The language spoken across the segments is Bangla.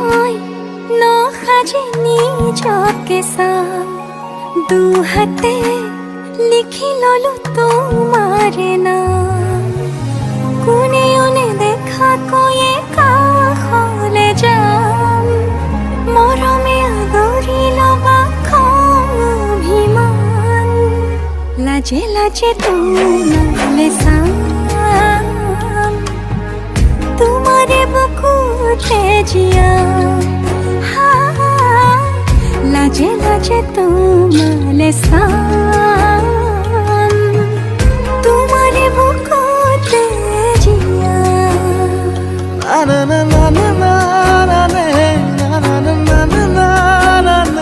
মই নসাজে নিজকে চাওঁ দুহাতে লিখি ললো তোমাৰে নাম কোনেও নেদেখাকৈয়ে কাষলে যাম মৰমে আদৰি ল'বা অভিমান লাজে লাজে তোমালে চাম তোমাৰে বুকুতে জীয়াম লাজে লাজে তোমালে চাম তোমাৰে বুকুতে জীয়াম না না না না না না না না না না না না না না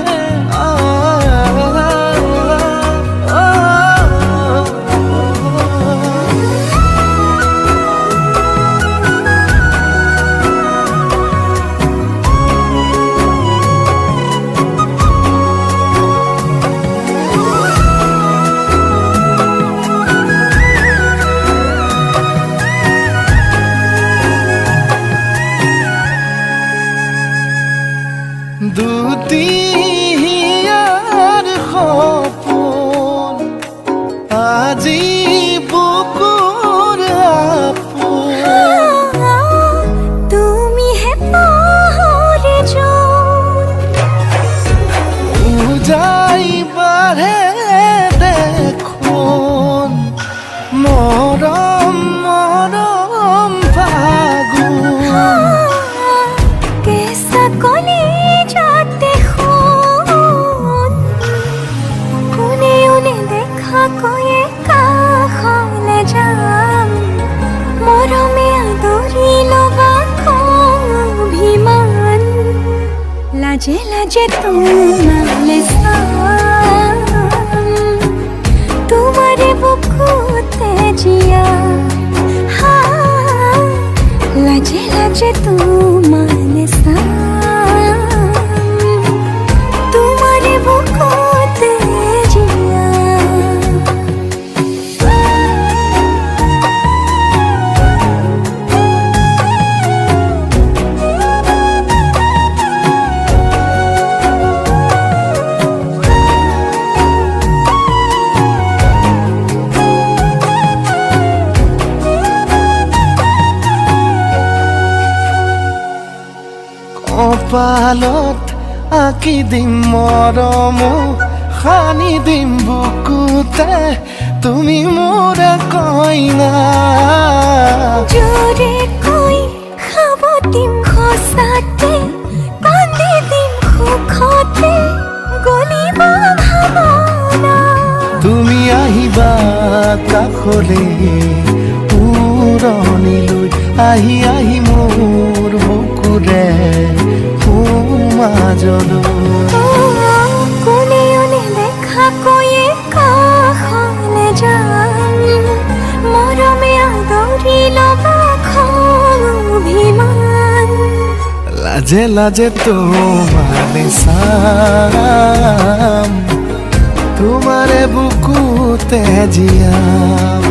দুটিয়ার সপোন আজি বুকুৰ আপোন তুমিহে পাহৰি যোন উজাই বাঢ়ে দেখোন মৰম মৰম ফাগুন কেঁচা কলি যাতে শুন কোনেও নেদেখাকৈয়ে কাষলে যাম মৰমে আদৰি ল'বা অভিমান লাজে লাজে তোমালে চাম তোমাৰে বুকুতে জীয়াম লাজে লাজে তোমালে চাম তোমাৰে বুকুতে জীয়াম কপালত আঁকি দিম মৰম সানি দিম বুকুতে তুমি মোৰ কইনা জোৰে কৈ খাব দিম সঁচাতে কান্দি দিম সুখতে গলিব ভাৱনা তুমি আহিবা কাষলে উৰণিলৈ আহি আহি মোৰ বুকুৰে মাজলৈ কোনেও নেদেখাকৈয়ে কাষলে যাম মৰমে আদৰি ল'বা অভিমান লাজে লাজে তোমালে চাম তোমাৰে বুকুতে জীয়াম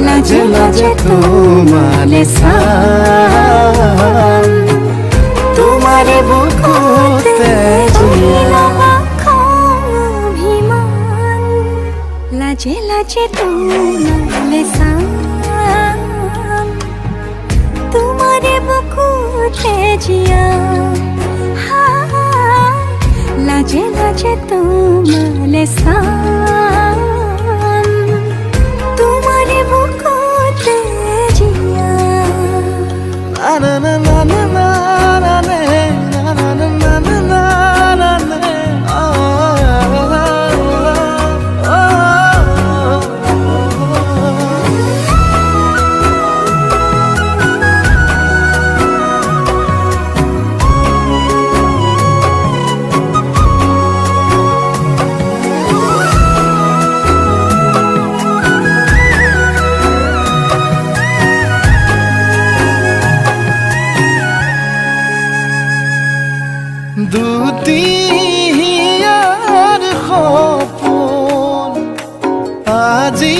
লাজে লাজে তোমালে চাম তোমাৰে বুকুতে জীয়াম অভিমান লাজে লাজে তোমালে চাম তোমাৰে বুকুতে জীয়াম লাজে লাজে তোমালে চাম তোমাৰে বুকুতে জীয়াম না না না না না না না না না না না না না না দুটিয়ার সপোন আজি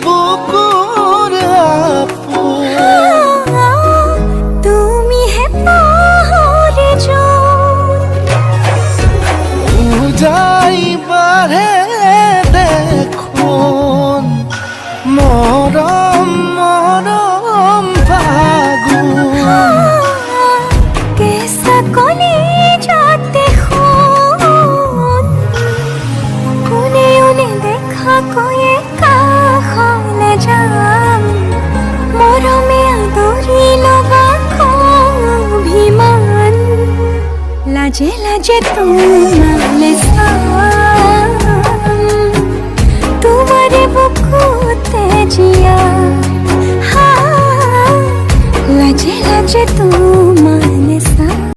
বুকুৰ আপোন তুমিহে লাজে লাজে তোমালে তোমারে বুকুতে জিয়া লাজে লাজে তুমি